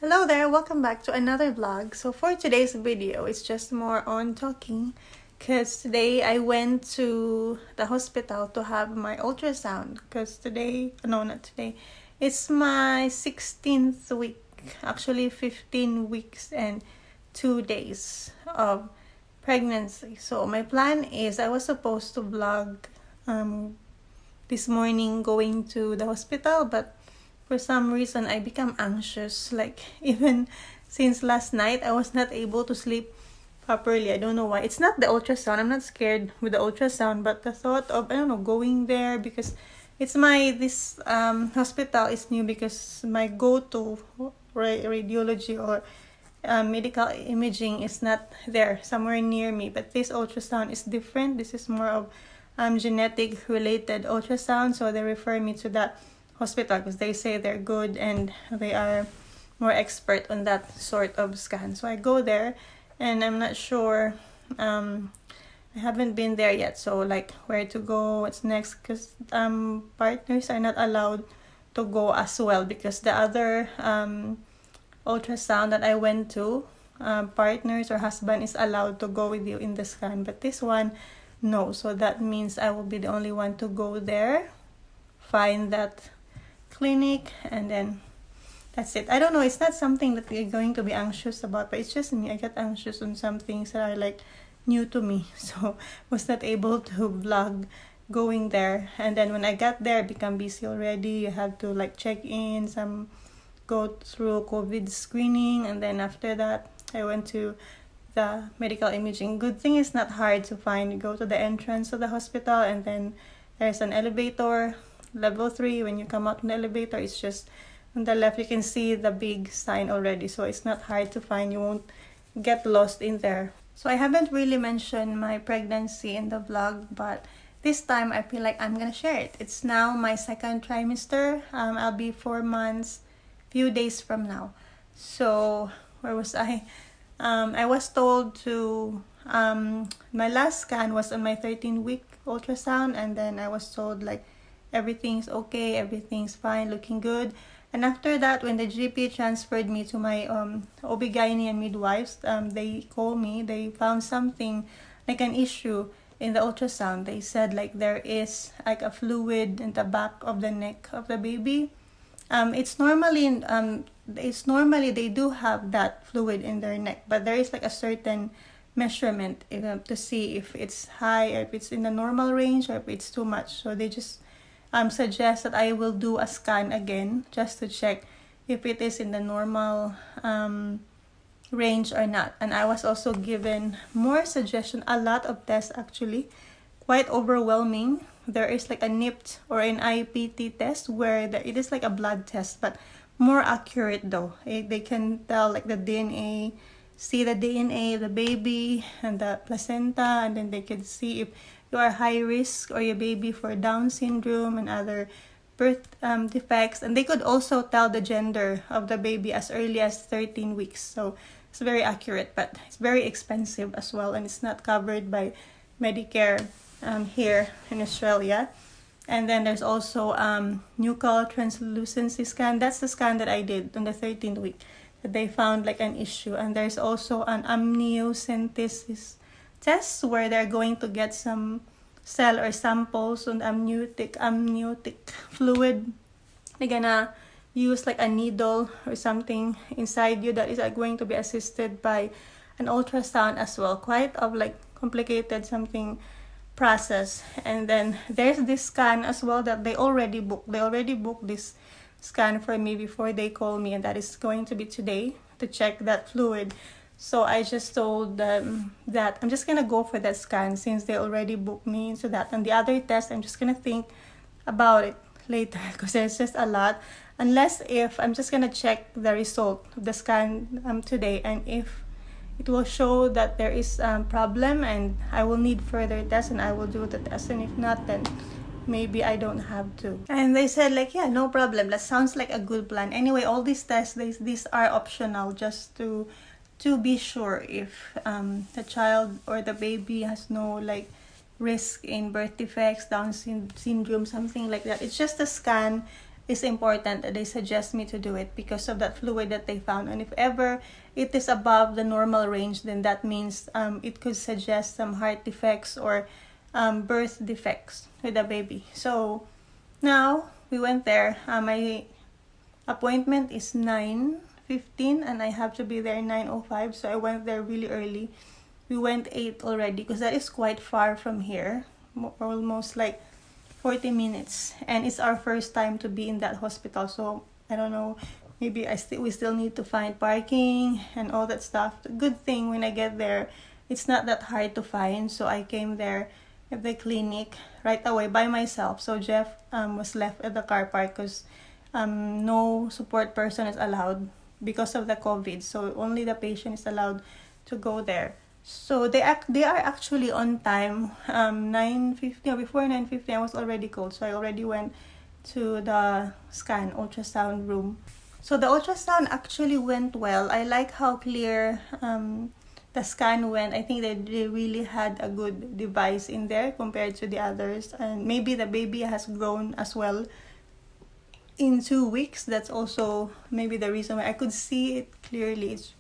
Hello there, welcome back to another vlog. So for today's video, it's just more on talking because today I went to the hospital to have my ultrasound because not today, it's my 16th week, actually 15 weeks and 2 days of pregnancy. So my plan is I was supposed to vlog this morning going to the hospital, but for some reason I become anxious. Like even since last night I was not able to sleep properly. I don't know why. It's not the ultrasound. I'm not scared with the ultrasound, but the thought of going there because it's this hospital is new because my go-to radiology or medical imaging is not there somewhere near me. But this ultrasound is different. This is more of genetic related ultrasound, so they refer me to that hospital because they say they're good and they are more expert on that sort of scan. So I go there and I'm not sure, I haven't been there yet, so like where to go, what's next, because partners are not allowed to go as well because the other ultrasound that I went to, partners or husband is allowed to go with you in the scan, but this one no. So that means I will be the only one to go there, find that clinic, and then that's it. I don't know, it's not something that we're going to be anxious about, but it's just me. I get anxious on some things that are like new to me, so was not able to vlog going there. And then when I got there, I become busy already. You have to like check in, go through COVID screening, and then after that I went to the medical imaging. Good thing it's not hard to find. You go to the entrance of the hospital and then there's an elevator, level 3. When you come out from the elevator, it's just on the left. You can see the big sign already, so it's not hard to find. You won't get lost in there. So I haven't really mentioned my pregnancy in the vlog, but this time I feel like I'm gonna share it. It's now my second trimester. I'll be 4 months few days from now. So where was I? I was told to my last scan was on my 13-week ultrasound, and then I was told like everything's okay, everything's fine, looking good. And after that, when the GP transferred me to my OB/GYN midwives, they called me. They found something like an issue in the ultrasound. They said like there is like a fluid in the back of the neck of the baby. It's normally they do have that fluid in their neck, but there is like a certain measurement to see if it's high or if it's in the normal range or if it's too much. So they just suggest that I will do a scan again just to check if it is in the normal range or not. And I was also given more suggestion, a lot of tests actually, quite overwhelming. There is like a nipt or an IPT test where it is like a blood test, but more accurate though. They can tell like the DNA, see the DNA of the baby and the placenta, and then they can see if you are high risk or your baby for Down syndrome and other birth defects. And they could also tell the gender of the baby as early as 13 weeks. So it's very accurate, but it's very expensive as well, and it's not covered by Medicare here in Australia. And then there's also nuchal translucency scan. That's the scan that I did on the 13th week that they found like an issue. And there's also an amniocentesis test where they're going to get some cell or samples on amniotic fluid. They're gonna use like a needle or something inside you that is going to be assisted by an ultrasound as well. Quite of like complicated something process. And then there's this scan as well that they already booked. They already booked this scan for me before they call me, and that is going to be today to check that fluid. So I just told them that I'm just gonna go for that scan since they already booked me into that. And the other test, I'm just gonna think about it later because there's just a lot. Unless if I'm just gonna check the result of the scan today, and if it will show that there is a problem and I will need further tests, and I will do the test. And if not, then maybe I don't have to. And they said like, yeah, no problem. That sounds like a good plan. Anyway, all these tests, these are optional just to be sure if the child or the baby has no like risk in birth defects, Down syndrome, something like that. It's just a scan it's important that they suggest me to do it because of that fluid that they found. And if ever it is above the normal range, then that means it could suggest some heart defects or birth defects with the baby. So now we went there. My appointment is 9:15 and I have to be there 9:05, so I went there really early. We went 8 already because that is quite far from here, almost like 40 minutes, and it's our first time to be in that hospital. So I don't know, maybe we still need to find parking and all that stuff. The good thing when I get there, it's not that hard to find, so I came there at the clinic right away by myself. So Jeff was left at the car park because no support person is allowed because of the COVID, so only the patient is allowed to go there. So they are actually on time. 9:50 or before 9:50 I was already called, so I already went to the ultrasound room. So the ultrasound actually went well. I like how clear the scan went. I think they really had a good device in there compared to the others, and maybe the baby has grown as well in 2 weeks. That's also maybe the reason why I could see it clearly. It's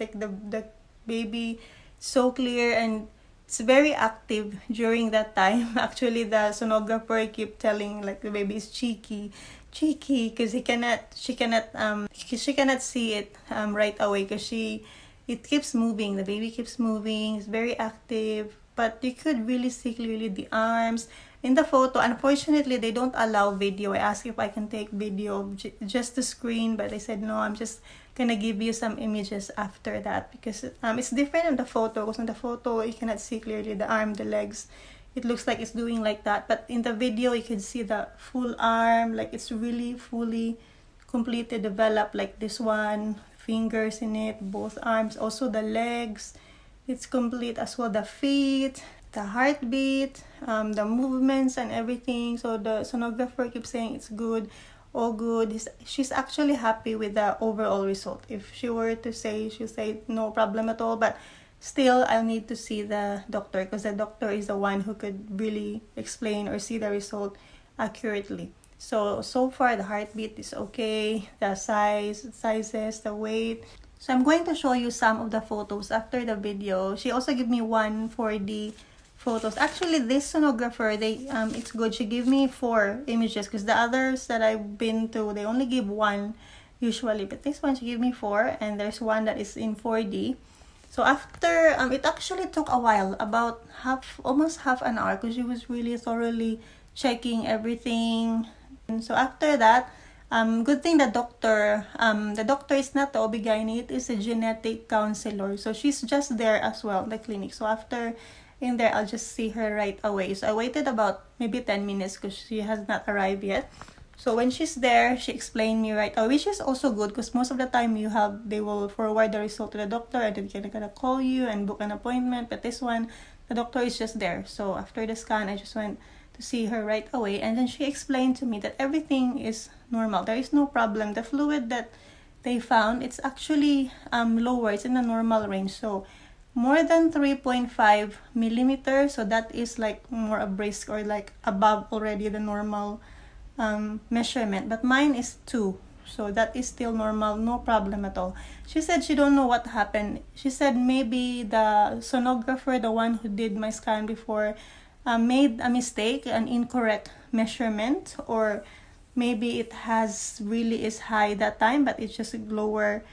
like the baby so clear, and it's very active during that time. Actually, the sonographer keep telling like the baby is cheeky because she cannot see it right away because it keeps moving. The baby keeps moving. It's very active, but you could really see clearly the arms in the photo. Unfortunately, they don't allow video. I asked if I can take video of just the screen, but they said no, I'm just gonna give you some images after that because it's different in the photo. Because in the photo you cannot see clearly the arm, the legs. It looks like it's doing like that, but in the video you can see the full arm, like it's really fully completely developed, like this one, fingers in it, both arms, also the legs, it's complete as well, the feet, the heartbeat, the movements and everything. So the sonographer keeps saying it's good, all good. She's actually happy with the overall result. If she were to say, she'll say no problem at all, but still I'll need to see the doctor because the doctor is the one who could really explain or see the result accurately. So far the heartbeat is okay, the sizes, the weight. So I'm going to show you some of the photos after the video. She also gave me one for the photos. Actually, this sonographer, it's good. She gave me 4 images because the others that I've been to, they only give 1 usually. But this one, she gave me 4, and there's one that is in 4D. So after, it actually took a while, about almost half an hour, because she was really thoroughly checking everything. And so after that, good thing the doctor is not the OB-GYN, it is a genetic counselor. So she's just there as well, the clinic. So after in there, I'll just see her right away. So I waited about maybe 10 minutes because she has not arrived yet. So when she's there, she explained me right away, which is also good because most of the time they will forward the result to the doctor and then they're gonna call you and book an appointment. But this one, the doctor is just there. So after the scan, I just went to see her right away, and then she explained to me that everything is normal. There is no problem. The fluid that they found, it's actually lower. It's in the normal range. So more than 3.5 millimeters. So that is like more a brisk or like above already the normal measurement, but mine is 2, so that is still normal, no problem at all. She said she don't know what happened. She said maybe the sonographer, the one who did my scan before, made a mistake, an incorrect measurement, or maybe it really is high that time, but it's just lower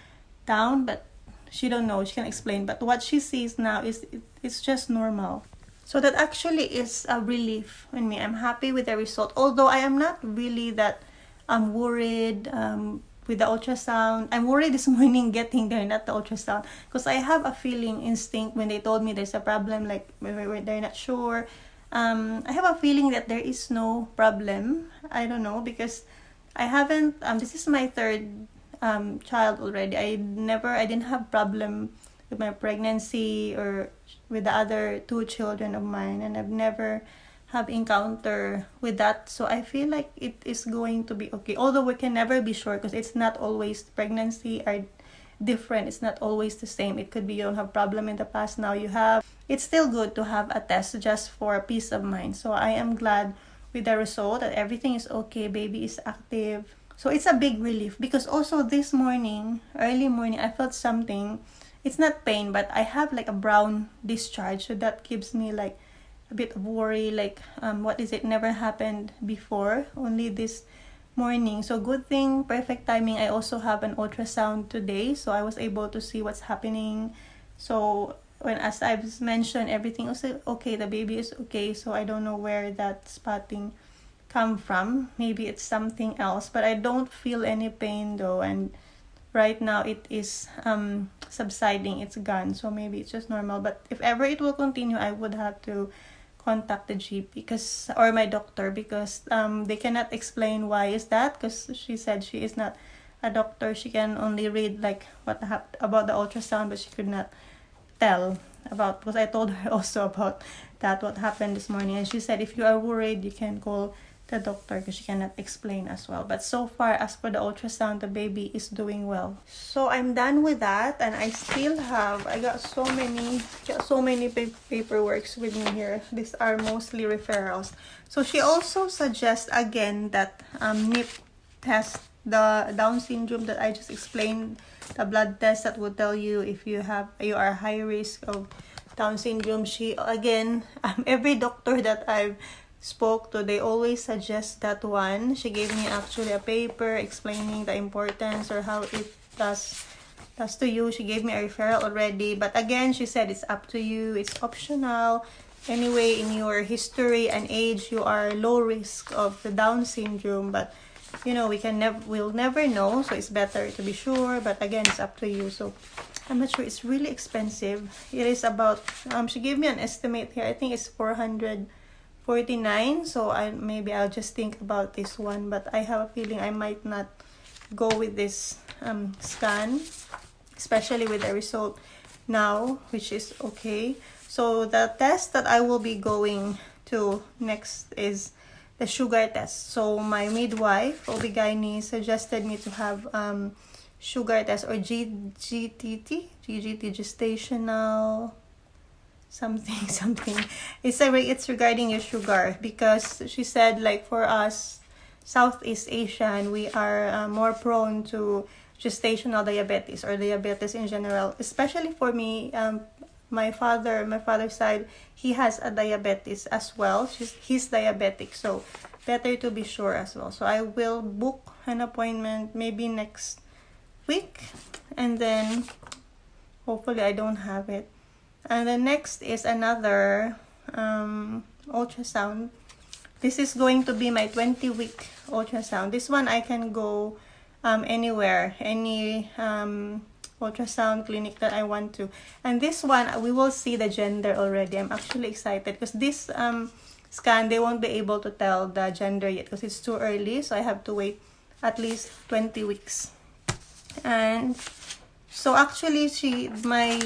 down. But she don't know, she can explain. But what she sees now is it's just normal. So that actually is a relief in me. I'm happy with the result. Although I am not really that worried with the ultrasound. I'm worried this morning getting there, not the ultrasound. Because I have a feeling, instinct, when they told me there's a problem, like they're not sure. I have a feeling that there is no problem. I don't know, because I haven't, this is my 3rd child already. I didn't have problem with my pregnancy or with the other 2 children of mine, and I've never have encounter with that. So I feel like it is going to be okay, although we can never be sure because it's not always, pregnancy are different. It's not always the same. It could be you don't have problem in the past, now you have. It's still good to have a test just for peace of mind. So I am glad with the result that everything is okay, baby is active. So it's a big relief, because also this morning, early morning, I felt something. It's not pain, but I have like a brown discharge, so that gives me like a bit of worry, like what is it, never happened before, only this morning. So good thing, perfect timing, I also have an ultrasound today, so I was able to see what's happening. So when, as I've mentioned, everything was okay, the baby is okay, so I don't know where that spotting come from. Maybe it's something else, but I don't feel any pain though, and right now it is subsiding, it's gone, so maybe it's just normal. But if ever it will continue, I would have to contact the GP because, or my doctor, because they cannot explain why is that, because she said she is not a doctor. She can only read like what about the ultrasound, but she could not tell about, because I told her also about that, what happened this morning, and she said if you are worried, you can call the doctor because she cannot explain as well. But so far, as for the ultrasound, the baby is doing well. So I'm done with that, and I still have, I got so many paperworks with me here. These are mostly referrals. So she also suggests again that nipt test, the Down syndrome that I just explained, the blood test that will tell you if you are high risk of Down syndrome. She again, every doctor that I've spoke to, they always suggest that one. She gave me actually a paper explaining the importance or how it does to you. She gave me a referral already, but again, she said it's up to you, it's optional. Anyway, in your history and age, you are low risk of the Down syndrome, but you know, we'll never know, so it's better to be sure. But again, it's up to you. So I'm not sure, it's really expensive. It is about she gave me an estimate here, I think it's 449. So maybe I'll just think about this one, but I have a feeling I might not go with this scan, especially with the result now, which is okay. So the test that I will be going to next is the sugar test. So my midwife, OB-GYN, suggested me to have sugar test, or GGT, gestational something. It's regarding your sugar, because she said like for us Southeast Asian, we are more prone to gestational diabetes, or diabetes in general. Especially for me, my father's side, he has a diabetes as well. He's diabetic, so better to be sure as well. So I will book an appointment maybe next week, and then hopefully I don't have it. And the next is another ultrasound. This is going to be my 20-week ultrasound. This one I can go anywhere, any ultrasound clinic that I want to. And this one, we will see the gender already. I'm actually excited because this scan, they won't be able to tell the gender yet because it's too early. So I have to wait at least 20 weeks. And so actually, my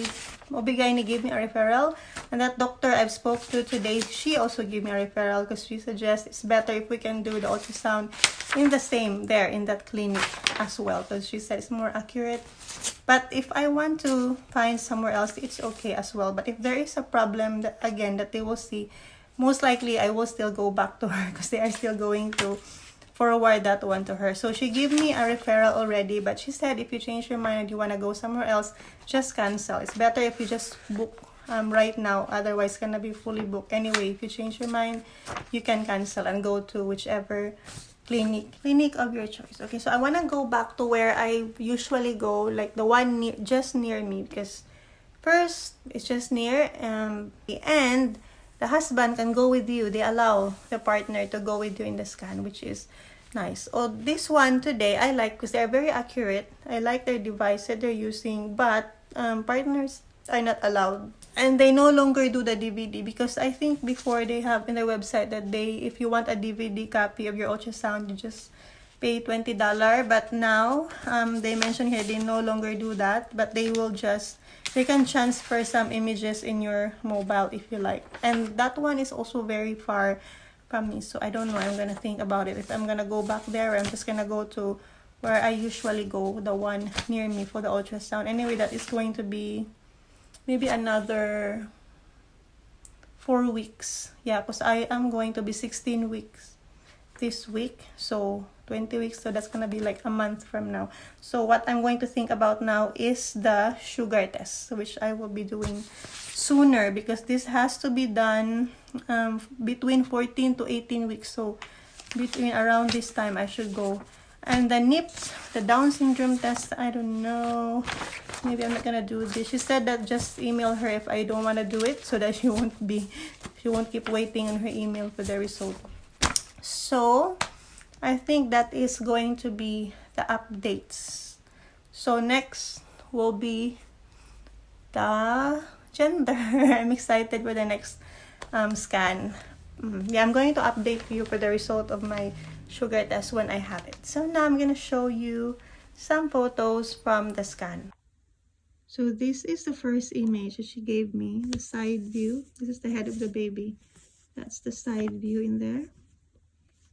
OB-GYN gave me a referral, and that doctor I've spoke to today, she also gave me a referral because she suggests it's better if we can do the ultrasound in that clinic as well, because she said it's more accurate. But if I want to find somewhere else, it's okay as well. But if there is a problem that they will see, most likely I will still go back to her because they are still going to forward that one to her. So she gave me a referral already, but she said if you change your mind and you want to go somewhere else, just cancel. It's better if you just book right now, otherwise it's gonna be fully booked. Anyway, if you change your mind, you can cancel and go to whichever clinic of your choice. Okay, so I want to go back to where I usually go, like the one just near me, because first it's just near, and the husband can go with you. They allow the partner to go with you in the scan, which is nice. Oh, this one today I like because they're very accurate. I like their device that they're using, but partners are not allowed. And they no longer do the DVD, because I think before they have in their website that if you want a DVD copy of your ultrasound, you just pay $20. But now they mention here they no longer do that, but they can transfer some images in your mobile if you like. And that one is also very far from me, so I don't know. I'm gonna think about it if I'm gonna go back there, or I'm just gonna go to where I usually go, the one near me for the ultrasound. Anyway, that is going to be maybe another 4 weeks. Yeah, because I am going to be 16 weeks this week, so 20 weeks, so that's gonna be like a month from now. So what I'm going to think about now is the sugar test, which I will be doing sooner, because this has to be done between 14 to 18 weeks, so between around this time I should go. And the nipt, the Down syndrome test, I don't know, maybe I'm not gonna do this. She said that just email her if I don't want to do it, so that she won't keep waiting on her email for the result. So I think that is going to be the updates. So next will be the gender. I'm excited for the next scan. Yeah, I'm going to update you for the result of my sugar test when I have it. So now I'm gonna show you some photos from the scan. So this is the first image that she gave me, the side view. This is the head of the baby. That's the side view in there.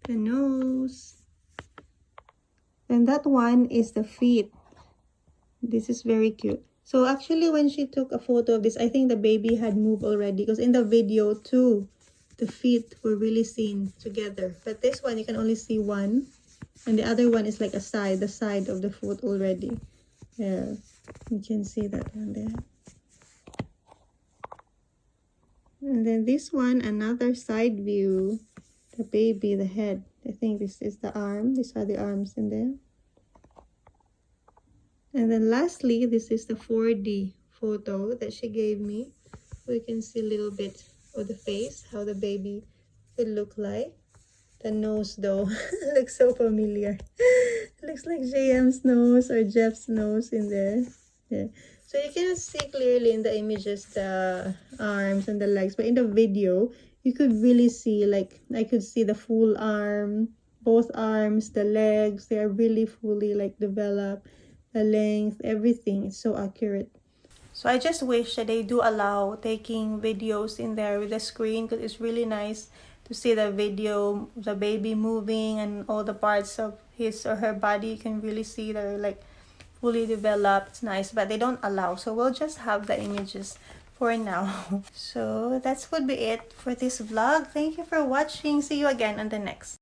The nose. And that one is the feet. This is very cute. So actually when she took a photo of this, I think the baby had moved already, because in the video too, the feet were really seen together. But this one, you can only see one. And the other one is like the side of the foot already. Yeah, you can see that one there. And then this one, another side view. The baby, the head. I think this is the arm. These are the arms in there. And then lastly, this is the 4D photo that she gave me. We can see a little bit of the face, how the baby would look like. The nose though, looks so familiar. Looks like JM's nose or Jeff's nose in there. Yeah. So you cannot see clearly in the images the arms and the legs, but in the video, you could really see, like, I could see the full arm, both arms, the legs, they are really fully like developed, the length, everything is so accurate. So I just wish that they do allow taking videos in there with the screen, because it's really nice to see the video, the baby moving and all the parts of his or her body. You can really see they're like fully developed. It's nice, but they don't allow, so we'll just have the images for now. So that would be it for this vlog. Thank you for watching. See you again on the next.